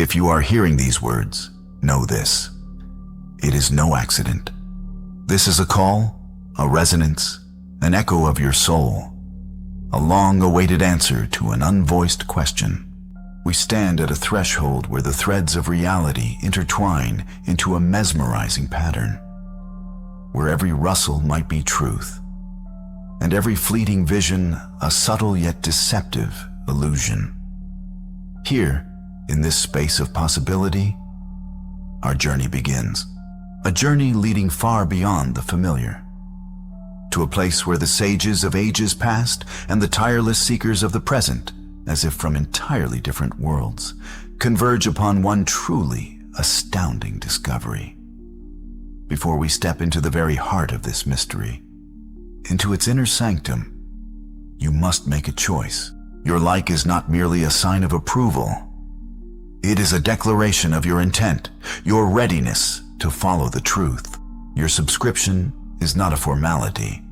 If you are hearing these words, know this. It is no accident. This is a call, a resonance, an echo of your soul, a long-awaited answer to an unvoiced question. We stand at a threshold where the threads of reality intertwine into a mesmerizing pattern, where every rustle might be truth, and every fleeting vision a subtle yet deceptive illusion. Here, in this space of possibility, our journey begins. A journey leading far beyond the familiar, to a place where the sages of ages past and the tireless seekers of the present, as if from entirely different worlds, converge upon one truly astounding discovery. Before we step into the very heart of this mystery, into its inner sanctum, you must make a choice. Your like is not merely a sign of approval. It is a declaration of your intent, your readiness to follow the truth. Your subscription is not a formality.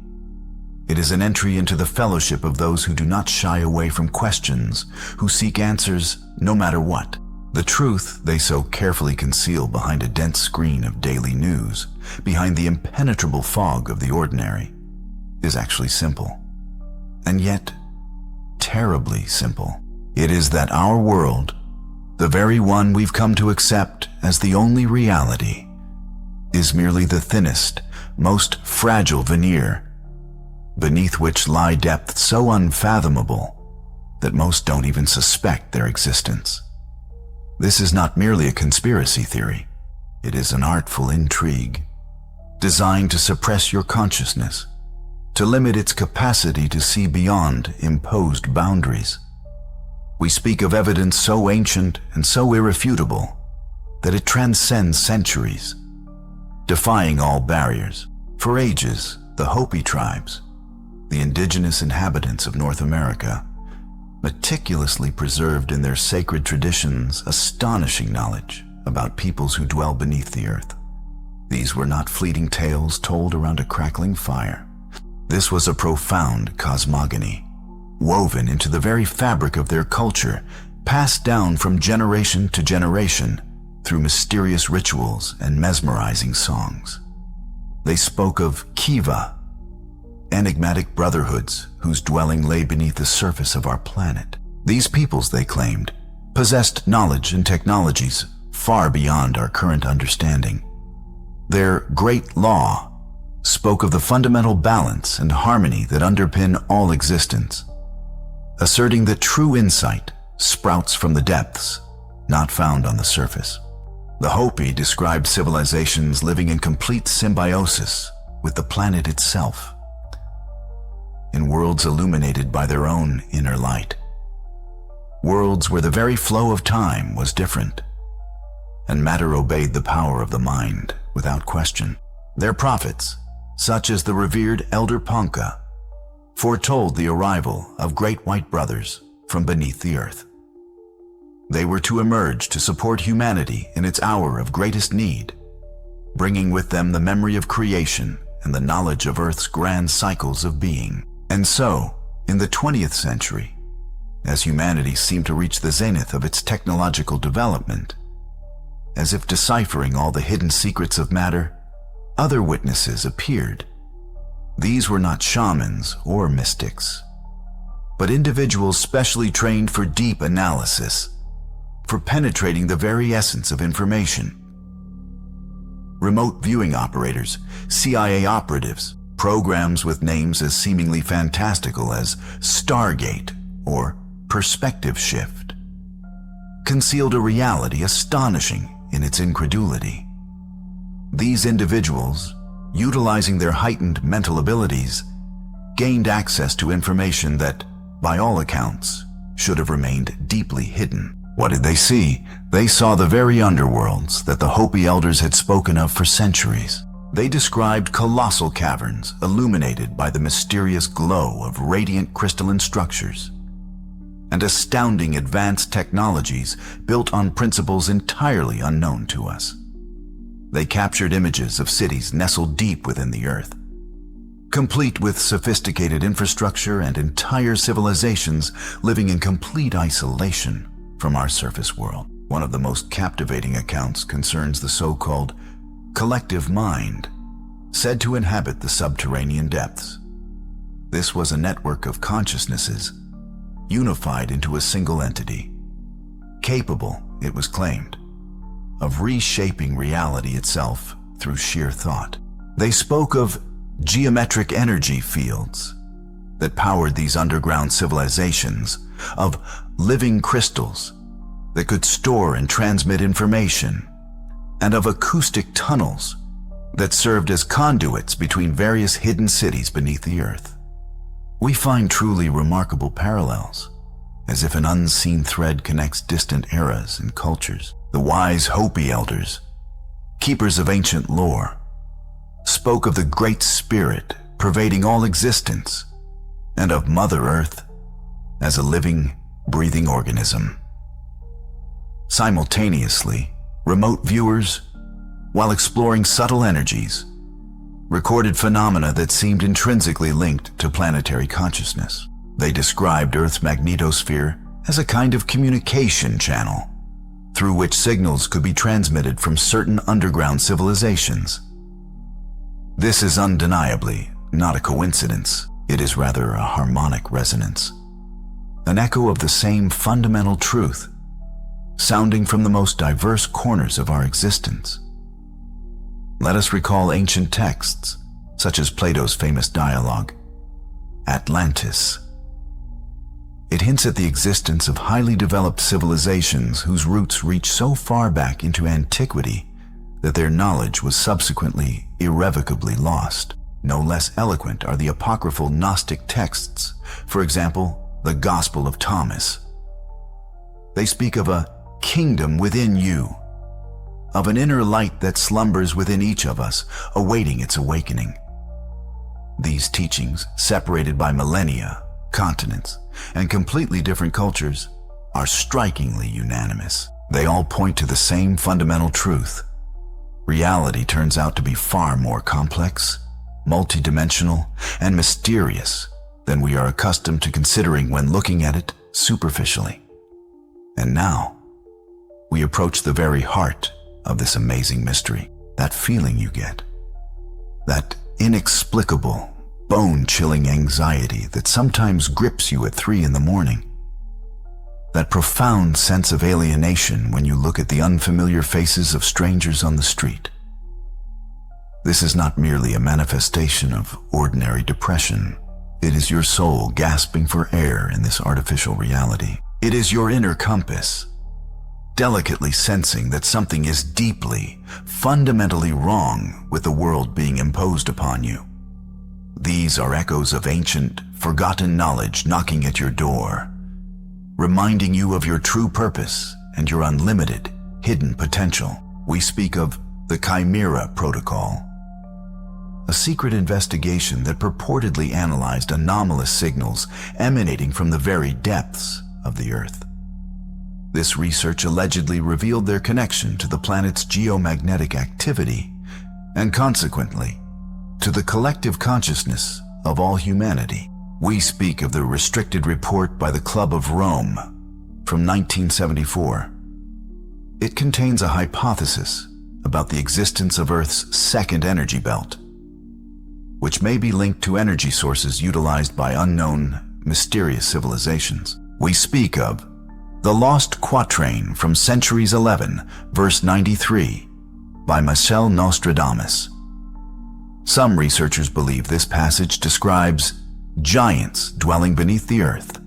It is an entry into the fellowship of those who do not shy away from questions, who seek answers no matter what. The truth they so carefully conceal behind a dense screen of daily news, behind the impenetrable fog of the ordinary, is actually simple. And yet, terribly simple. It is that our world, the very one we've come to accept as the only reality, is merely the thinnest, most fragile veneer, beneath which lie depths so unfathomable that most don't even suspect their existence. This is not merely a conspiracy theory. It is an artful intrigue, designed to suppress your consciousness, to limit its capacity to see beyond imposed boundaries. We speak of evidence so ancient and so irrefutable that it transcends centuries, defying all barriers. For ages, the Hopi tribes, the indigenous inhabitants of North America, meticulously preserved in their sacred traditions astonishing knowledge about peoples who dwell beneath the earth. These were not fleeting tales told around a crackling fire. This was a profound cosmogony, woven into the very fabric of their culture, passed down from generation to generation through mysterious rituals and mesmerizing songs. They spoke of Kiva, enigmatic brotherhoods whose dwelling lay beneath the surface of our planet. These peoples, they claimed, possessed knowledge and technologies far beyond our current understanding. Their great law spoke of the fundamental balance and harmony that underpin all existence, asserting that true insight sprouts from the depths, not found on the surface. The Hopi described civilizations living in complete symbiosis with the planet itself, in worlds illuminated by their own inner light. Worlds where the very flow of time was different, and matter obeyed the power of the mind without question. Their prophets, such as the revered Elder Ponca, foretold the arrival of great white brothers from beneath the earth. They were to emerge to support humanity in its hour of greatest need, bringing with them the memory of creation and the knowledge of Earth's grand cycles of being. And so, in the 20th century, as humanity seemed to reach the zenith of its technological development, as if deciphering all the hidden secrets of matter, other witnesses appeared. These were not shamans or mystics, but individuals specially trained for deep analysis, for penetrating the very essence of information. Remote viewing operators, CIA operatives, programs with names as seemingly fantastical as Stargate or Perspective Shift, concealed a reality astonishing in its incredulity. These individuals, utilizing their heightened mental abilities, gained access to information that, by all accounts, should have remained deeply hidden. What did they see? They saw the very underworlds that the Hopi elders had spoken of for centuries. They described colossal caverns illuminated by the mysterious glow of radiant crystalline structures, and astounding advanced technologies built on principles entirely unknown to us. They captured images of cities nestled deep within the earth, complete with sophisticated infrastructure and entire civilizations living in complete isolation from our surface world. One of the most captivating accounts concerns the so-called collective mind, said to inhabit the subterranean depths. This was a network of consciousnesses, unified into a single entity, capable, it was claimed, of reshaping reality itself through sheer thought. They spoke of geometric energy fields that powered these underground civilizations, of living crystals that could store and transmit information, and of acoustic tunnels that served as conduits between various hidden cities beneath the earth. We find truly remarkable parallels, as if an unseen thread connects distant eras and cultures. The wise Hopi elders, keepers of ancient lore, spoke of the Great Spirit pervading all existence, and of Mother Earth as a living, breathing organism. Simultaneously, remote viewers, while exploring subtle energies, recorded phenomena that seemed intrinsically linked to planetary consciousness. They described Earth's magnetosphere as a kind of communication channel, through which signals could be transmitted from certain underground civilizations. This is undeniably not a coincidence. It is rather a harmonic resonance, an echo of the same fundamental truth, sounding from the most diverse corners of our existence. Let us recall ancient texts, such as Plato's famous dialogue, Atlantis. It hints at the existence of highly developed civilizations whose roots reach so far back into antiquity that their knowledge was subsequently irrevocably lost. No less eloquent are the apocryphal Gnostic texts, for example, the Gospel of Thomas. They speak of a kingdom within you, of an inner light that slumbers within each of us, awaiting its awakening. These teachings, separated by millennia, continents, and completely different cultures, are strikingly unanimous. They all point to the same fundamental truth. Reality turns out to be far more complex, multidimensional, and mysterious than we are accustomed to considering when looking at it superficially. And now, we approach the very heart of this amazing mystery. That feeling you get, that inexplicable, bone-chilling anxiety that sometimes grips you at 3 a.m, that profound sense of alienation when you look at the unfamiliar faces of strangers on the street. This is not merely a manifestation of ordinary depression. It is your soul gasping for air in this artificial reality. It is your inner compass, delicately sensing that something is deeply, fundamentally wrong with the world being imposed upon you. These are echoes of ancient, forgotten knowledge knocking at your door, reminding you of your true purpose and your unlimited, hidden potential. We speak of the Chimera Protocol, a secret investigation that purportedly analyzed anomalous signals emanating from the very depths of the Earth. This research allegedly revealed their connection to the planet's geomagnetic activity and consequently to the collective consciousness of all humanity. We speak of the restricted report by the Club of Rome from 1974. It contains a hypothesis about the existence of Earth's second energy belt, which may be linked to energy sources utilized by unknown, mysterious civilizations. We speak of the Lost Quatrain from Centuries 11, verse 93, by Marcel Nostradamus. Some researchers believe this passage describes giants dwelling beneath the earth,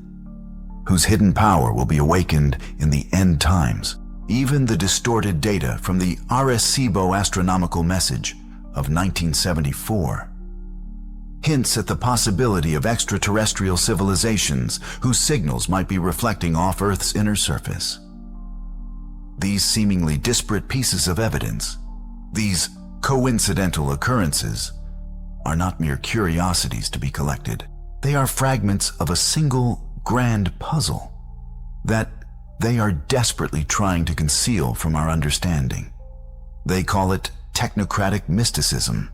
whose hidden power will be awakened in the end times. Even the distorted data from the Arecibo astronomical message of 1974 hints at the possibility of extraterrestrial civilizations whose signals might be reflecting off Earth's inner surface. These seemingly disparate pieces of evidence, these coincidental occurrences, are not mere curiosities to be collected. They are fragments of a single grand puzzle that they are desperately trying to conceal from our understanding. They call it technocratic mysticism,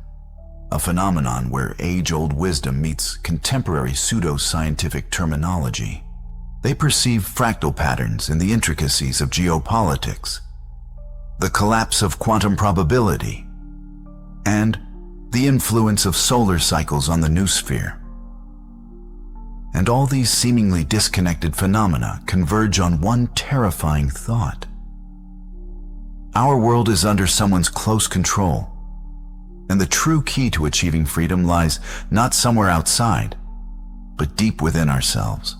a phenomenon where age-old wisdom meets contemporary pseudo-scientific terminology. They perceive fractal patterns in the intricacies of geopolitics, the collapse of quantum probability, and the influence of solar cycles on the noosphere. And all these seemingly disconnected phenomena converge on one terrifying thought. Our world is under someone's close control, and the true key to achieving freedom lies not somewhere outside, but deep within ourselves.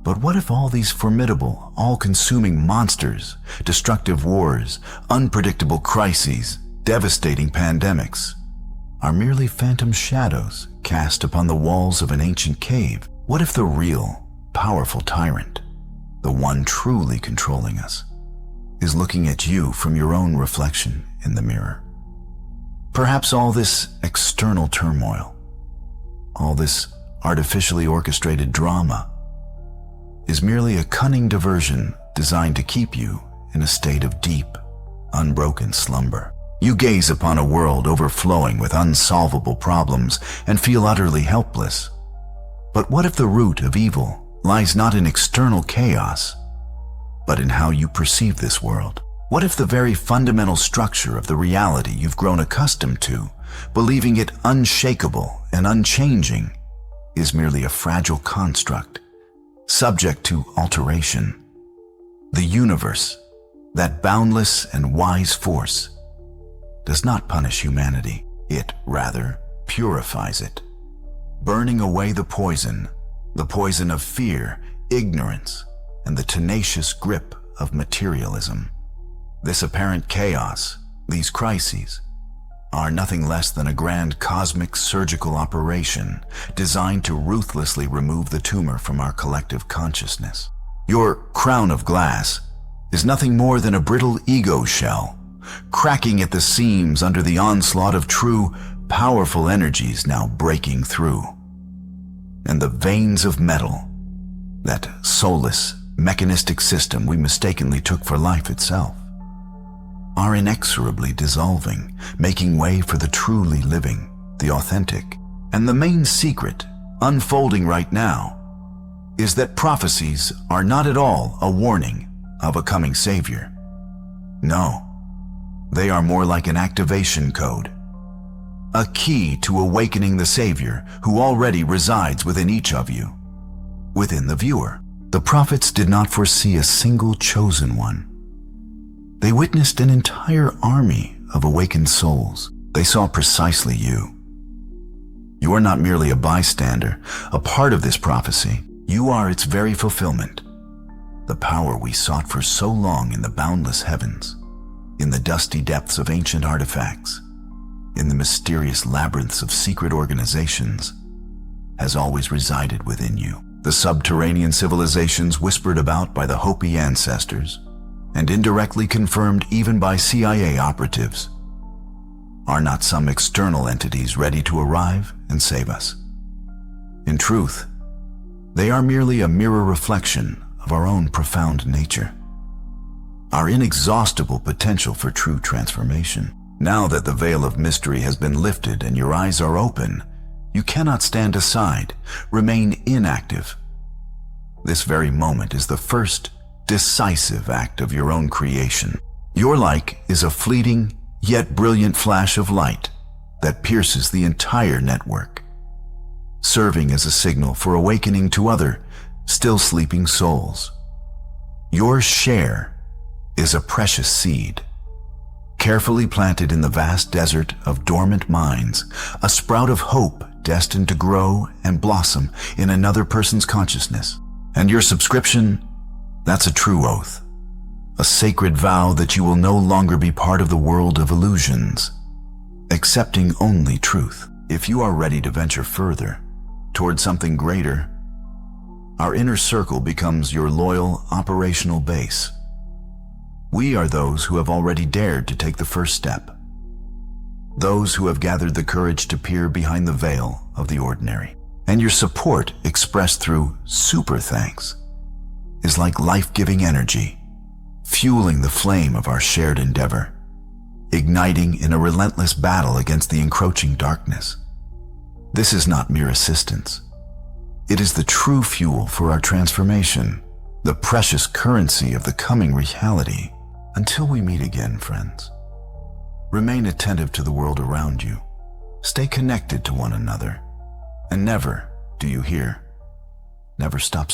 But what if all these formidable, all-consuming monsters, destructive wars, unpredictable crises, devastating pandemics, are merely phantom shadows cast upon the walls of an ancient cave? What if the real, powerful tyrant, the one truly controlling us, is looking at you from your own reflection in the mirror? Perhaps all this external turmoil, all this artificially orchestrated drama, is merely a cunning diversion designed to keep you in a state of deep, unbroken slumber. You gaze upon a world overflowing with unsolvable problems and feel utterly helpless. But what if the root of evil lies not in external chaos, but in how you perceive this world? What if the very fundamental structure of the reality you've grown accustomed to, believing it unshakable and unchanging, is merely a fragile construct, subject to alteration? The universe, that boundless and wise force, does not punish humanity. It, rather, purifies it, burning away the poison of fear, ignorance, and the tenacious grip of materialism. This apparent chaos, these crises, are nothing less than a grand cosmic surgical operation designed to ruthlessly remove the tumor from our collective consciousness. Your crown of glass is nothing more than a brittle ego shell, cracking at the seams under the onslaught of true, powerful energies now breaking through. And the veins of metal, that soulless, mechanistic system we mistakenly took for life itself, are inexorably dissolving, making way for the truly living, the authentic. And the main secret, unfolding right now, is that prophecies are not at all a warning of a coming savior. No, they are more like an activation code, a key to awakening the savior who already resides within each of you, within the viewer. The prophets did not foresee a single chosen one. They witnessed an entire army of awakened souls. They saw precisely you. You are not merely a bystander, a part of this prophecy. You are its very fulfillment, the power we sought for so long in the boundless heavens, in the dusty depths of ancient artifacts, in the mysterious labyrinths of secret organizations, has always resided within you. The subterranean civilizations whispered about by the Hopi ancestors, and indirectly confirmed even by CIA operatives, are not some external entities ready to arrive and save us. In truth, they are merely a mirror reflection of our own profound nature, our inexhaustible potential for true transformation. Now that the veil of mystery has been lifted and your eyes are open, you cannot stand aside, remain inactive. This very moment is the first decisive act of your own creation. Your like is a fleeting yet brilliant flash of light that pierces the entire network, serving as a signal for awakening to other, still sleeping souls. Your share is a precious seed, carefully planted in the vast desert of dormant minds, a sprout of hope destined to grow and blossom in another person's consciousness. And your subscription, that's a true oath, a sacred vow that you will no longer be part of the world of illusions, accepting only truth. If you are ready to venture further, toward something greater, our inner circle becomes your loyal operational base. We are those who have already dared to take the first step, those who have gathered the courage to peer behind the veil of the ordinary. And your support, expressed through super thanks, is like life-giving energy, fueling the flame of our shared endeavor, igniting in a relentless battle against the encroaching darkness. This is not mere assistance. It is the true fuel for our transformation, the precious currency of the coming reality. Until we meet again, friends, remain attentive to the world around you. Stay connected to one another. And never, do you hear? Never stop